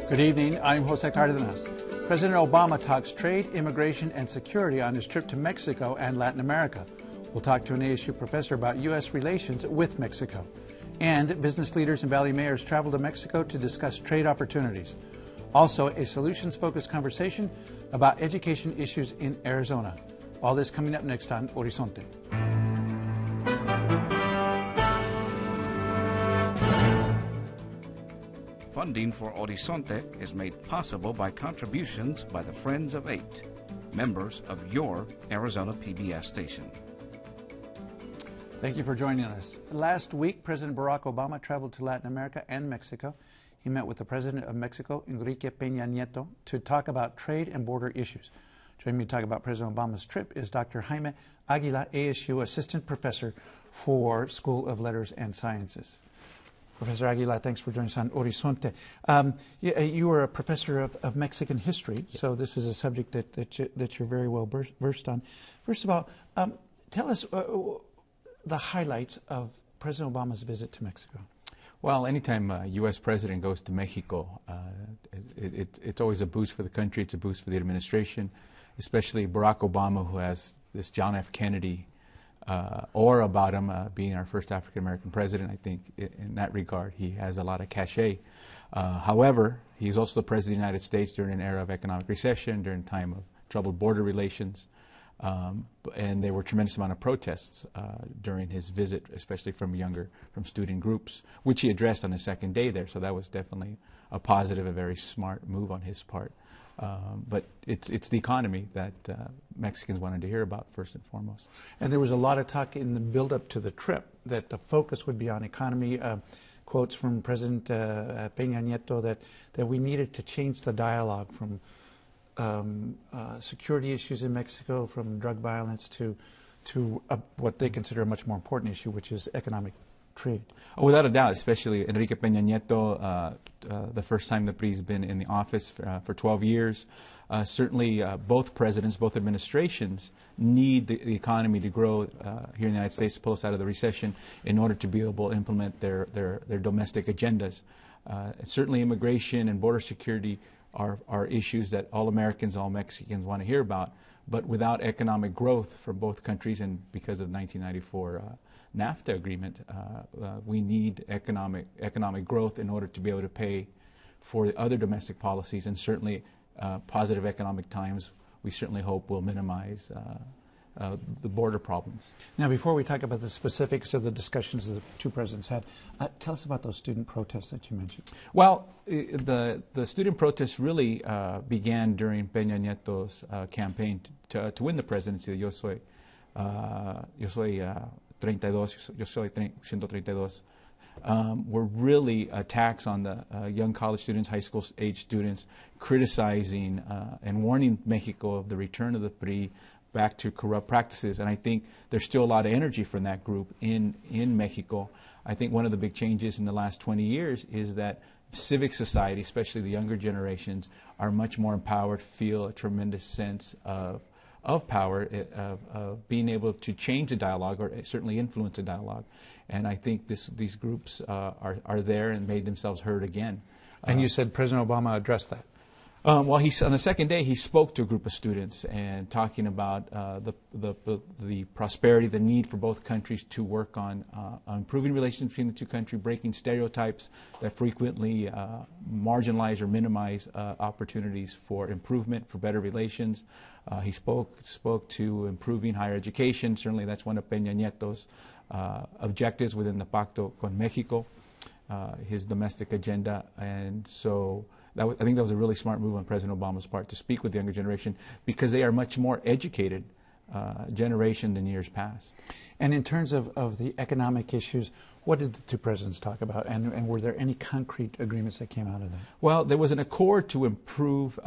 Good evening. I'm Jose Cardenas. President Obama talks trade, immigration, and security on his trip to Mexico and Latin America. We'll talk to an ASU professor about U.S. relations with Mexico. And business leaders and Valley mayors travel to Mexico to discuss trade opportunities. Also, a solutions-focused conversation about education issues in Arizona. All this coming up next on Horizonte. Funding for Horizonte is made possible by contributions by the Friends of 8, members of your Arizona PBS station. Thank you for joining us. Last week, President Barack Obama traveled to Latin America and Mexico. He met with the President of Mexico, Enrique Peña Nieto, to talk about trade and border issues. Joining me to talk about President Obama's trip is Dr. Jaime Aguila, ASU Assistant Professor for School of Letters and Sciences. Professor Aguila, thanks for joining us on Horizonte. You are a professor of Mexican history, so this is a subject that you're very well versed on. First of all, tell us the highlights of President Obama's visit to Mexico. Well, anytime a U.S. president goes to Mexico, it's always a boost for the country. It's a boost for the administration, especially Barack Obama, who has this John F. Kennedy aura about him, being our first African-American president. I think in that regard, he has a lot of cachet. However, he's also the president of the United States during an era of economic recession, during a time of troubled border relations. And there were a tremendous amount of protests during his visit, especially from student groups, which he addressed on his second day there. So that was definitely a positive, a very smart move on his part. But it's the economy that Mexicans wanted to hear about first and foremost. And there was a lot of talk in the build-up to the trip that the focus would be on economy. Quotes from President Peña Nieto that we needed to change the dialogue from security issues in Mexico, from drug violence to what they consider a much more important issue, which is economic trade. Oh, without a doubt, especially Enrique Peña Nieto, the first time the PRI's been in the office for 12 years. Certainly, both presidents, both administrations need the economy to grow here in the United States to pull us out of the recession in order to be able to implement their domestic agendas. Certainly, immigration and border security are issues that all Americans, all Mexicans want to hear about. But without economic growth for both countries, and because of the 1994 NAFTA agreement, we need economic growth in order to be able to pay for the other domestic policies, and certainly positive economic times we certainly hope will minimize the border problems. Now, before we talk about the specifics of the discussions the two presidents had, tell us about those student protests that you mentioned. Well, the student protests really began during Peña Nieto's campaign to win the presidency. Yo soy 32, yo soy 132. Were really attacks on the young college students, high school age students, criticizing and warning Mexico of the return of the PRI back to corrupt practices. And I think there's still a lot of energy from that group in Mexico. I think one of the big changes in the last 20 years is that civic society, especially the younger generations, are much more empowered, feel a tremendous sense of power, of being able to change the dialogue or certainly influence the dialogue. And I think these groups are there and made themselves heard again. And you said President Obama addressed that. Well, on the second day, he spoke to a group of students and talking about the prosperity, the need for both countries to work on improving relations between the two countries, breaking stereotypes that frequently marginalize or minimize opportunities for improvement, for better relations. He spoke to improving higher education. Certainly, that's one of Peña Nieto's objectives within the Pacto con Mexico, his domestic agenda, and so. I think that was a really smart move on President Obama's part to speak with the younger generation, because they are much more educated generation than years past. And in terms of the economic issues, what did the two presidents talk about? And were there any concrete agreements that came out of that? Well, there was an accord to improve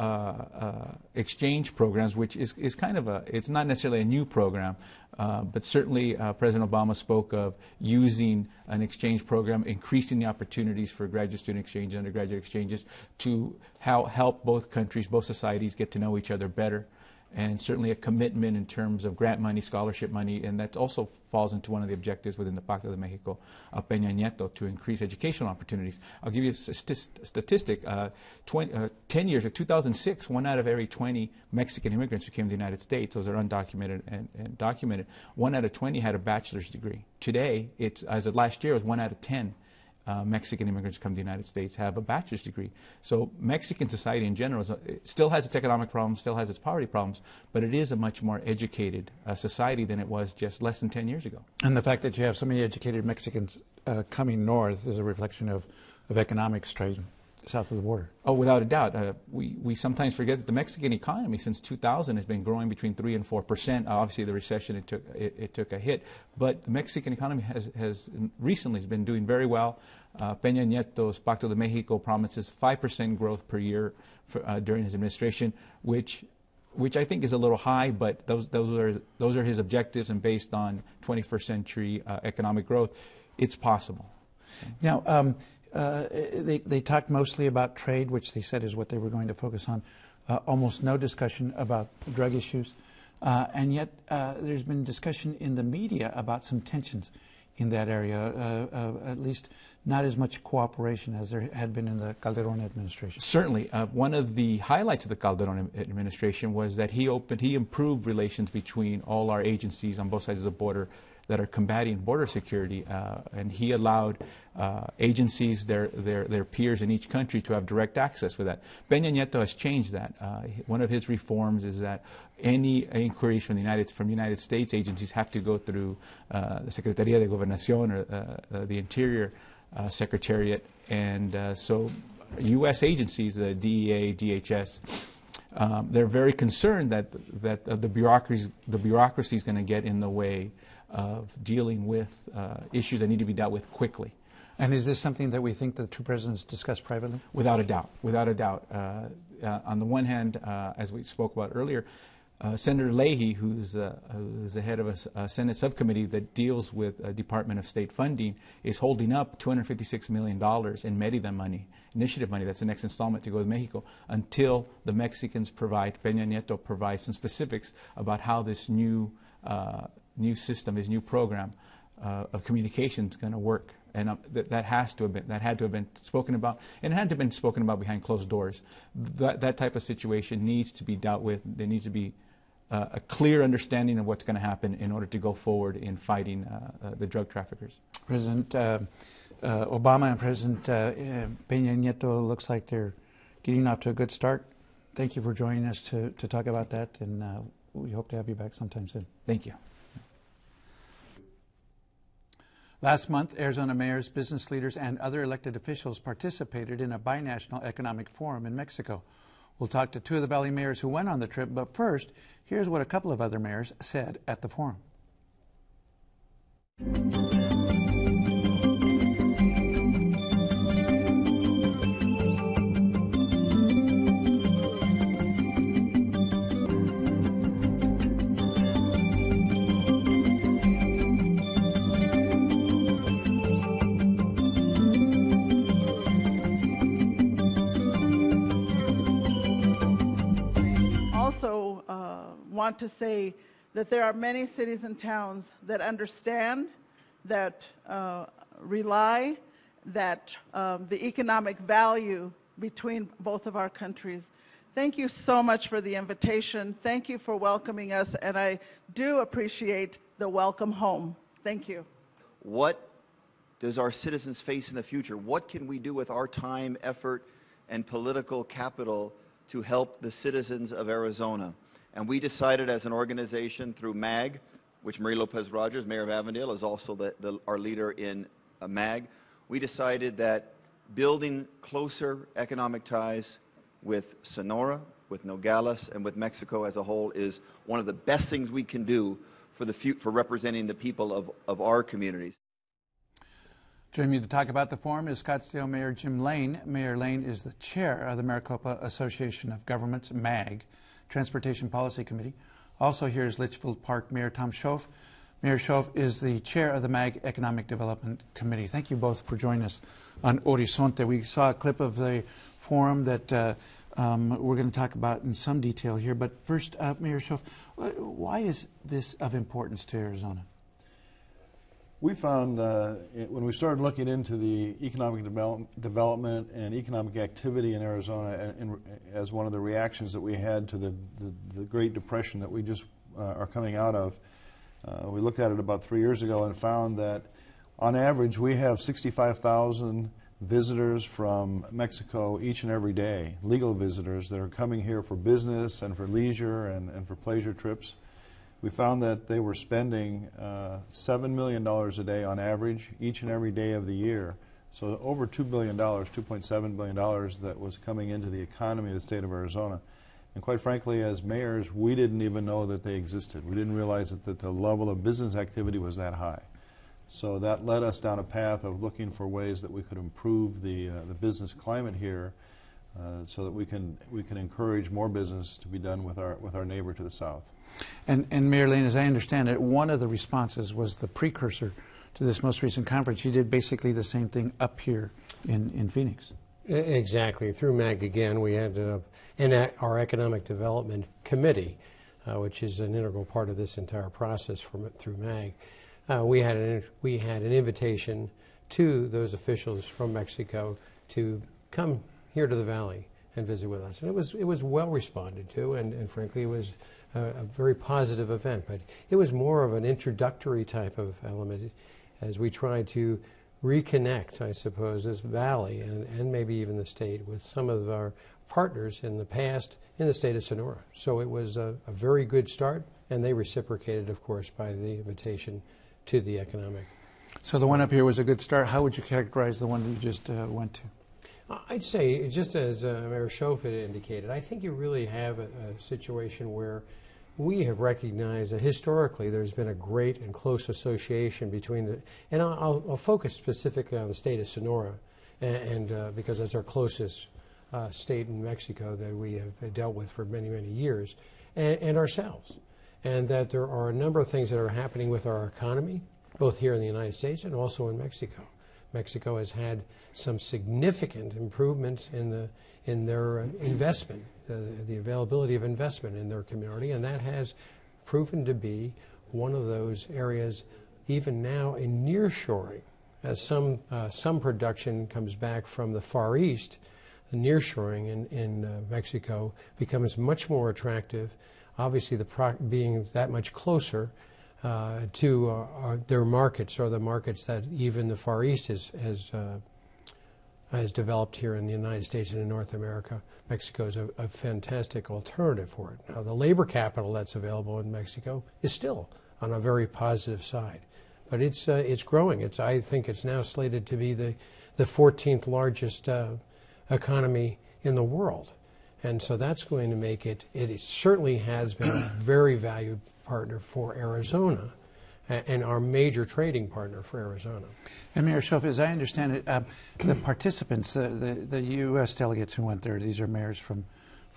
exchange programs, which is kind of it's not necessarily a new program, but certainly President Obama spoke of using an exchange program, increasing the opportunities for graduate student exchange, undergraduate exchanges, to help both countries, both societies get to know each other better. and certainly a commitment in terms of grant money, scholarship money, and that also falls into one of the objectives within the Pacto de Mexico, Peña Nieto, to increase educational opportunities. I'll give you a statistic. 10 years, in 2006, 1 out of every 20 Mexican immigrants who came to the United States, those are undocumented and documented, 1 out of 20 had a bachelor's degree. Today, as of last year, it was 1 out of 10 Mexican immigrants who come to the United States have a bachelor's degree. So Mexican society in general it still has its economic problems, still has its poverty problems, but it is a much more educated society than it was just less than 10 years ago. And the fact that you have so many educated Mexicans coming north is a reflection of economic strength south of the border. Oh, without a doubt. We sometimes forget that the Mexican economy since 2000 has been growing between 3 and 4%. Obviously, the recession, it took a hit. But the Mexican economy has recently been doing very well. Peña Nieto's Pacto de Mexico promises 5% growth per year during his administration, which I think is a little high, but those are his objectives, and based on 21st century economic growth, it's possible. Now, they talked mostly about trade, which they said is what they were going to focus on. Almost no discussion about drug issues. And yet there's been discussion in the media about some tensions in that area, at least not as much cooperation as there had been in the Calderon administration. Certainly. One of the highlights of the Calderon administration was that he improved relations between all our agencies on both sides of the border that are combating border security, and he allowed agencies, their peers in each country, to have direct access for that. Peña Nieto has changed that. One of his reforms is that any inquiries from United States agencies have to go through the Secretaría de Gobernación, or the Interior Secretariat, and so U.S. agencies, the DEA, DHS, they're very concerned that the bureaucracy is going to get in the way of dealing with issues that need to be dealt with quickly. And is this something that we think the two presidents discussed privately? Without a doubt. Without a doubt. On the one hand, as we spoke about earlier, Senator Leahy, who's the head of a Senate subcommittee that deals with Department of State funding, is holding up $256 million in Mérida money, initiative money. That's the next installment to go to Mexico, until the Mexicans provide, Peña Nieto provides some specifics about how this new system, this new program of communication is going to work. And that had to have been spoken about, and it had to have been spoken about behind closed doors. That type of situation needs to be dealt with. There needs to be a clear understanding of what's going to happen in order to go forward in fighting the drug traffickers. President Obama and President Peña Nieto looks like they're getting off to a good start. Thank you for joining us to talk about that, and we hope to have you back sometime soon. Thank you. Last month, Arizona mayors, business leaders, and other elected officials participated in a binational economic forum in Mexico. We'll talk to two of the Valley mayors who went on the trip, but first, here's what a couple of other mayors said at the forum. Want to say that there are many cities and towns that understand, that rely, that the economic value between both of our countries. Thank you so much for the invitation. Thank you for welcoming us, and I do appreciate the welcome home. Thank you. What does our citizens face in the future? What can we do with our time, effort, and political capital to help the citizens of Arizona? And we decided as an organization through MAG, which Marie Lopez Rogers, Mayor of Avondale, is also our leader in MAG, we decided that building closer economic ties with Sonora, with Nogales, and with Mexico as a whole is one of the best things we can do for representing the people of our communities. Joining me to talk about the forum is Scottsdale Mayor Jim Lane. Mayor Lane is the chair of the Maricopa Association of Governments, MAG, Transportation Policy Committee. Also here is Litchfield Park Mayor Tom Schoaf. Mayor Schoaf is the chair of the MAG Economic Development Committee. Thank you both for joining us on Horizonte. We saw a clip of the forum that we're going to talk about in some detail here. But first, Mayor Schoaf, why is this of importance to Arizona? We found when we started looking into the economic development and economic activity in Arizona as one of the reactions that we had to the Great Depression that we just are coming out of, we looked at it about 3 years ago and found that on average we have 65,000 visitors from Mexico each and every day, legal visitors that are coming here for business and for leisure and for pleasure trips. We found that they were spending $7 million a day on average each and every day of the year. So over $2 billion, $2.7 billion that was coming into the economy of the state of Arizona. And quite frankly, as mayors, we didn't even know that they existed. We didn't realize that the level of business activity was that high. So that led us down a path of looking for ways that we could improve the business climate here so that we can encourage more business to be done with our neighbor to the south. And Mayor Lane, as I understand it, one of the responses was the precursor to this most recent conference. You did basically the same thing up here in Phoenix. Exactly. Through MAG again, we ended up in our Economic Development Committee, which is an integral part of this entire process through MAG. We had an invitation to those officials from Mexico to come here to the Valley and visit with us, and it was well responded to, and frankly, it was a very positive event. But it was more of an introductory type of element as we tried to reconnect, I suppose, this Valley and maybe even the state with some of our partners in the past in the state of Sonora. So it was a very good start, and they reciprocated, of course, by the invitation to the economic. So the one up here was a good start. How would you characterize the one that you just went to? I'd say, just as Mayor Schoaf had indicated, I think you really have a situation where we have recognized that historically there's been a great and close association between the, and I'll focus specifically on the state of Sonora, and because it's our closest state in Mexico that we have dealt with for many, many years, and ourselves. And that there are a number of things that are happening with our economy, both here in the United States and also in Mexico. Mexico has had some significant improvements in their investment, the availability of investment in their community, and that has proven to be one of those areas, even now in nearshoring. As some production comes back from the Far East, the nearshoring in Mexico becomes much more attractive. Obviously, being that much closer to their markets, or the markets that even the Far East has developed here in the United States and in North America. Mexico is a fantastic alternative for it. Now, the labor capital that's available in Mexico is still on a very positive side, but it's growing. I think it's now slated to be the 14th largest economy in the world. And so that's going to make it certainly has been a very valued partner for Arizona and our major trading partner for Arizona. And Mayor Schoaf, as I understand it, the participants, the U.S. delegates who went there, these are mayors from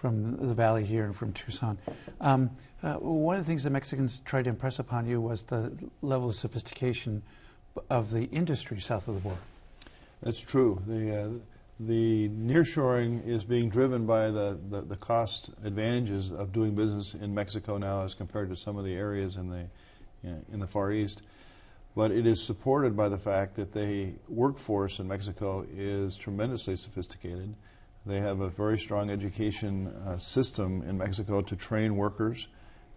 the Valley here and from Tucson. One of the things the Mexicans tried to impress upon you was the level of sophistication of the industry south of the border. That's true. The nearshoring is being driven by the cost advantages of doing business in Mexico now as compared to some of the areas in the Far East. But it is supported by the fact that the workforce in Mexico is tremendously sophisticated. They have a very strong education system in Mexico to train workers.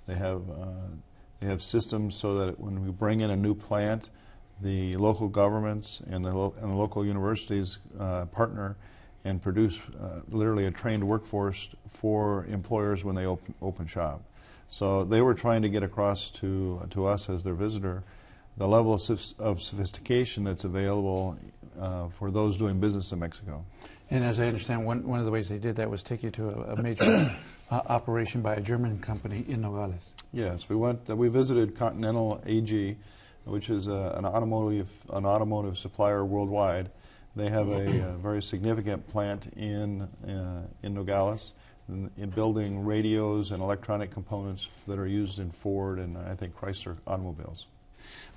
They have systems so that when we bring in a new plant, the local governments and the local universities partner and produce literally a trained workforce for employers when they open shop. So they were trying to get across to us as their visitor the level of sophistication that's available for those doing business in Mexico. And as I understand, one of the ways they did that was take you to a major operation by a German company in Nogales. Yes, we visited Continental AG, which is an automotive supplier worldwide. They have a very significant plant in Nogales in building radios and electronic components that are used in Ford and I think Chrysler automobiles.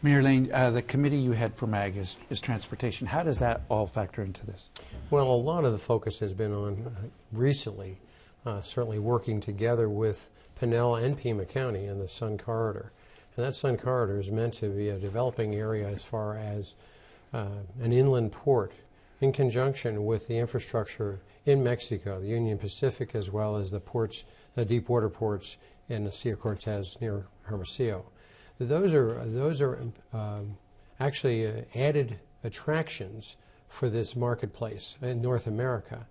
Mayor Lane, the committee you had for MAG is transportation. How does that all factor into this? Well, a lot of the focus has been on recently certainly working together with Pinal and Pima County in the Sun Corridor. And that Sun Corridor is meant to be a developing area as far as an inland port in conjunction with the infrastructure in Mexico, the Union Pacific, as well as the ports, the deep water ports in the Sea of Cortez near Hermosillo. Those are actually added attractions for this marketplace in North America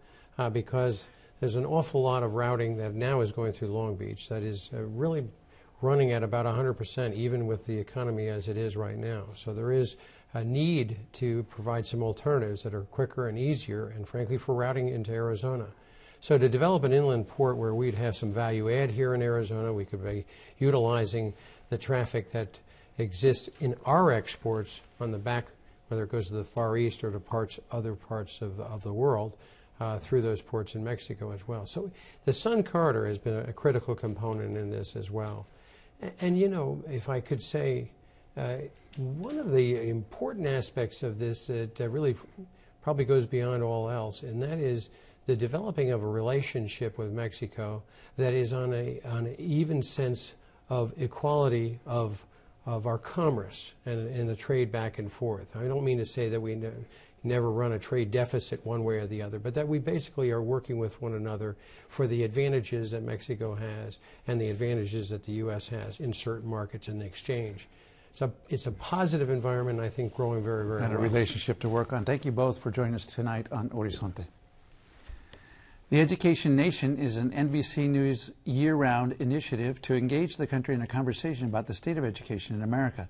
because there's an awful lot of routing that now is going through Long Beach that is really running at about 100% even with the economy as it is right now. So there is a need to provide some alternatives that are quicker and easier and frankly for routing into Arizona. So to develop an inland port where we'd have some value add here in Arizona, we could be utilizing the traffic that exists in our exports on the back, whether it goes to the Far East or to other parts of the world, through those ports in Mexico as well. So the Sun Corridor has been a critical component in this as well. And you know, if I could say, one of the important aspects of this that really probably goes beyond all else, and that is the developing of a relationship with Mexico that is on an even sense of equality of our commerce and the trade back and forth. I don't mean to say that we never run a trade deficit one way or the other, but that we basically are working with one another for the advantages that Mexico has and the advantages that the U.S. has in certain markets in the exchange. It's a positive environment, I think, growing very, very well. And a relationship to work on. Thank you both for joining us tonight on Horizonte. The Education Nation is an NBC News year-round initiative to engage the country in a conversation about the state of education in America.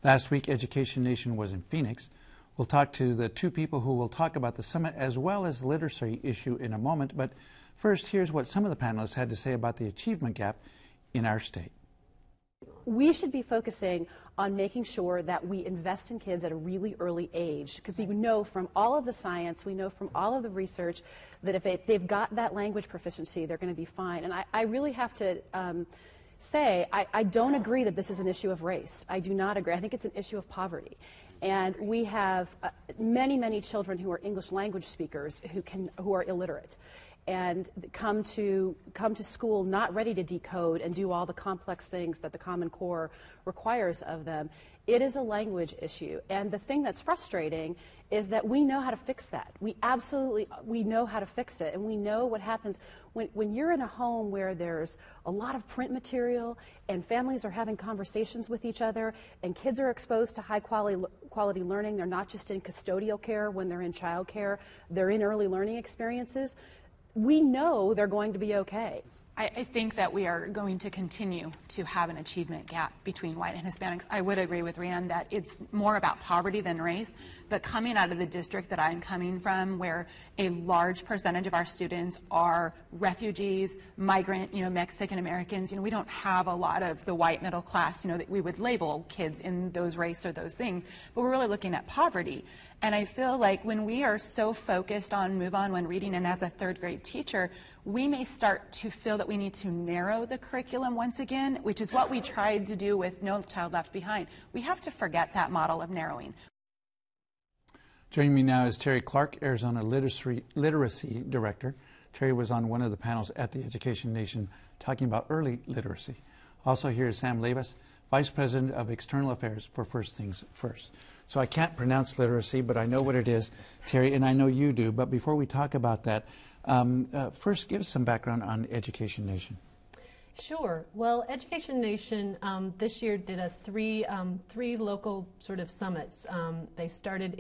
Last week, Education Nation was in Phoenix. We'll talk to the two people who will talk about the summit as well as the literacy issue in a moment. But first, here's what some of the panelists had to say about the achievement gap in our state. We should be focusing on making sure that we invest in kids at a really early age, because we know from all of the science, we know from all of the research that if they've got that language proficiency, they're going to be fine. And I really have to say, I don't agree that this is an issue of race. I do not agree. I think it's an issue of poverty. And we have many, many children who are English language speakers who are illiterate and come to school not ready to decode and do all the complex things that the Common Core requires of them. It is a language issue. And the thing that's frustrating is that we know how to fix that. We know how to fix it. And we know what happens when you're in a home where there's a lot of print material and families are having conversations with each other and kids are exposed to high quality learning. They're not just in custodial care when they're in child care. They're in early learning experiences. We know they're going to be okay. I think that we are going to continue to have an achievement gap between white and Hispanics. I would agree with Rhian that it's more about poverty than race, but coming out of the district that I'm coming from, where a large percentage of our students are refugees, migrant, Mexican Americans, we don't have a lot of the white middle class, that we would label kids in those race or those things, but we're really looking at poverty. And I feel like when we are so focused on Move On when reading, and as a third grade teacher, we may start to feel that we need to narrow the curriculum once again, which is what we tried to do with No Child Left Behind. We have to forget that model of narrowing. Joining me now is Terry Clark, Arizona Literacy Director. Terry was on one of the panels at the Education Nation talking about early literacy. Also here is Sam Levas, Vice President of External Affairs for First Things First. So I can't pronounce literacy, but I know what it is, Terry, and I know you do. But before we talk about that, first give us some background on Education Nation. Sure. Well, Education Nation this year did three local sort of summits. They started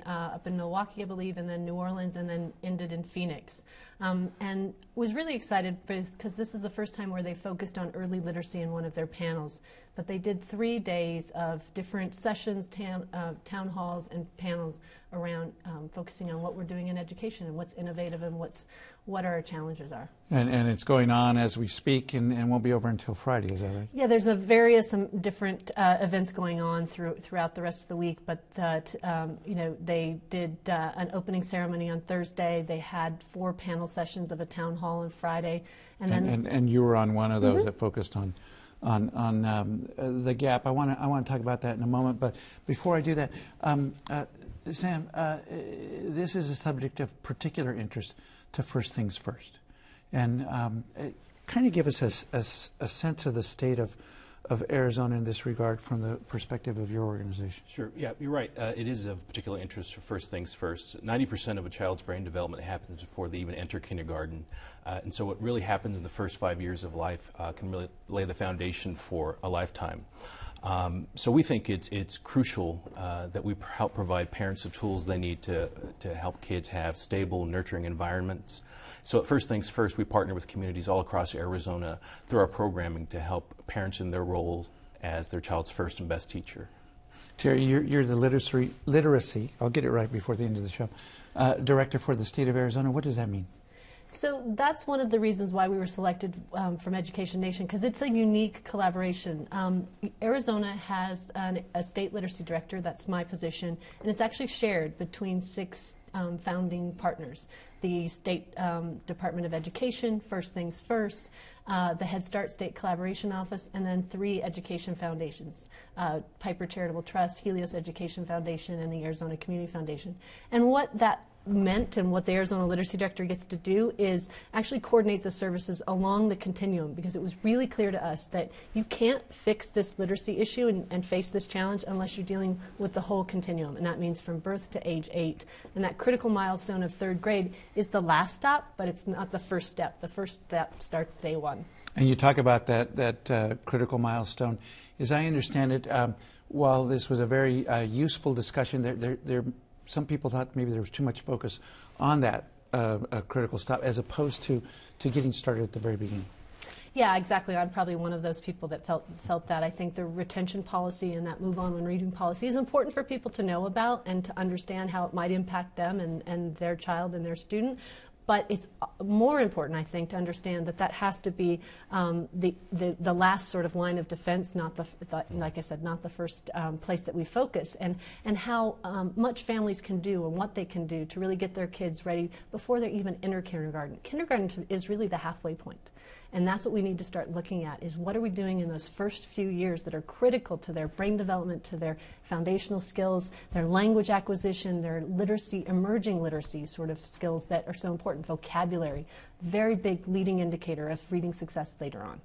up in Milwaukee, I believe, and then New Orleans, and then ended in Phoenix. And was really excited because this is the first time where they focused on early literacy in one of their panels. But they did 3 days of different sessions, town halls, and panels around focusing on what we're doing in education and what's innovative and what our challenges are. And it's going on as we speak and won't be over until Friday, is that right? Yeah, there's various different events going on throughout the rest of the week, but they did an opening ceremony on Thursday. They had 4 panel sessions of a town hall on Friday, and you were on one of those that focused on the gap. I want to talk about that in a moment, but before I do that, Sam, this is a subject of particular interest to First Things First. And kind of give us a sense of the state of Arizona in this regard from the perspective of your organization. Sure. Yeah, you're right. It is of particular interest for First Things First. 90% of a child's brain development happens before they even enter kindergarten. And so what really happens in the first 5 years of life can really lay the foundation for a lifetime. So we think it's crucial that we help provide parents the tools they need to help kids have stable, nurturing environments. So at First Things First, we partner with communities all across Arizona through our programming to help parents in their role as their child's first and best teacher. Terry, you're the literacy, I'll get it right before the end of the show, director for the state of Arizona. What does that mean? So that's one of the reasons why we were selected from Education Nation, because it's a unique collaboration. Arizona has a state literacy director, that's my position, and it's actually shared between 6 founding partners. The State Department of Education, First Things First, the Head Start State Collaboration Office, and then 3 education foundations, Piper Charitable Trust, Helios Education Foundation, and the Arizona Community Foundation. And what that meant and what the Arizona Literacy Director gets to do is actually coordinate the services along the continuum, because it was really clear to us that you can't fix this literacy issue and face this challenge unless you're dealing with the whole continuum, and that means from birth to age 8. And that critical milestone of 3rd grade is the last stop, but it's not the first step. The first step starts day 1. And you talk about that critical milestone. As I understand it, while this was a very useful discussion, some people thought maybe there was too much focus on that critical stop as opposed to getting started at the very beginning. Yeah, exactly. I'm probably one of those people that felt that. I think the retention policy and that move on when reading policy is important for people to know about and to understand how it might impact them and their child and their student. But it's more important, I think, to understand that that has to be the last sort of line of defense, not like I said, not the first place that we focus, and how much families can do and what they can do to really get their kids ready before they even enter kindergarten. Kindergarten is really the halfway point. And that's what we need to start looking at, is what are we doing in those first few years that are critical to their brain development, to their foundational skills, their language acquisition, their literacy, emerging literacy sort of skills that are so important, vocabulary, very big leading indicator of reading success later on.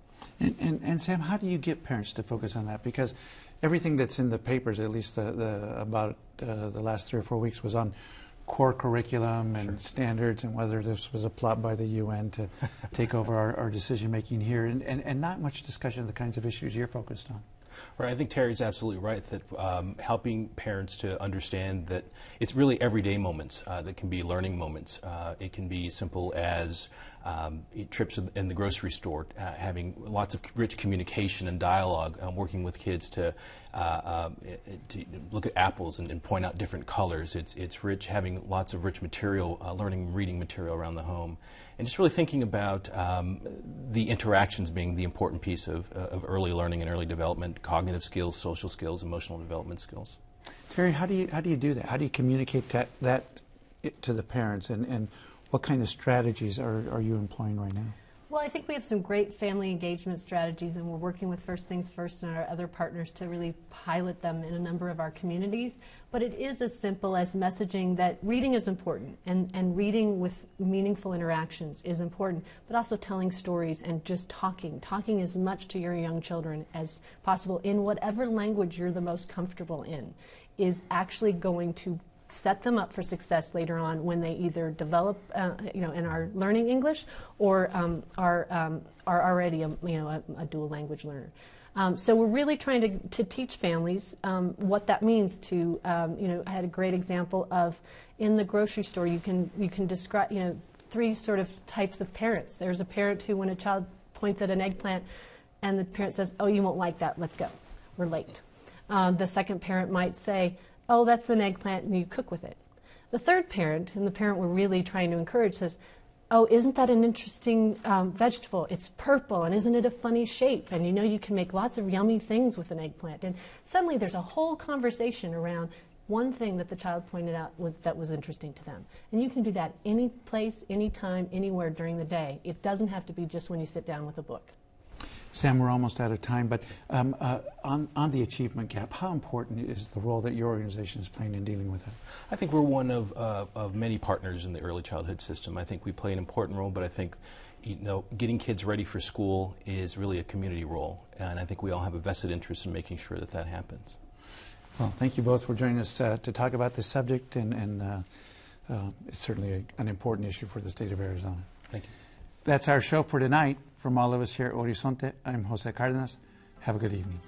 And Sam, how do you get parents to focus on that? Because everything that's in the papers, at least about the last 3 or 4 weeks, was on core curriculum and standards and whether this was a plot by the UN to take over our decision making here, and not much discussion of the kinds of issues you're focused on. Right, I think Terry's absolutely right that helping parents to understand that it's really everyday moments that can be learning moments. It can be simple as trips in the grocery store, having lots of rich communication and dialogue, working with kids to look at apples and point out different colors. It's rich, having lots of rich material, learning reading material around the home. And just really thinking about the interactions being the important piece of early learning and early development, cognitive skills, social skills, emotional development skills. Terry, how do you do that? How do you communicate that to the parents, and what kind of strategies are you employing right now? Well, I think we have some great family engagement strategies, and we're working with First Things First and our other partners to really pilot them in a number of our communities. But it is as simple as messaging that reading is important, and reading with meaningful interactions is important, but also telling stories and just talking as much to your young children as possible in whatever language you're the most comfortable in is actually going to set them up for success later on when they either develop, and are learning English, or are already a dual language learner. So we're really trying to teach families what that means to, I had a great example of in the grocery store, you can describe, 3 sort of types of parents. There's a parent who, when a child points at an eggplant and the parent says, "Oh, you won't like that, let's go, we're late." The second parent might say, "Oh, that's an eggplant," and you cook with it. The third parent, and the parent we're really trying to encourage, says, "Oh, isn't that an interesting vegetable? It's purple, and isn't it a funny shape? And you can make lots of yummy things with an eggplant." And suddenly there's a whole conversation around one thing that the child pointed out that was interesting to them. And you can do that any place, anytime, anywhere during the day. It doesn't have to be just when you sit down with a book. Sam, we're almost out of time, but on the achievement gap, how important is the role that your organization is playing in dealing with that? I think we're one of many partners in the early childhood system. I think we play an important role, but I think getting kids ready for school is really a community role, and I think we all have a vested interest in making sure that that happens. Well, thank you both for joining us to talk about this subject, and it's certainly an important issue for the state of Arizona. Thank you. That's our show for tonight. From all of us here at Horizonte, I'm Jose Cardenas. Have a good evening.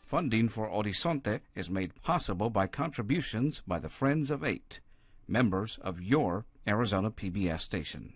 Funding for Horizonte is made possible by contributions by the Friends of 8, members of your Arizona PBS station.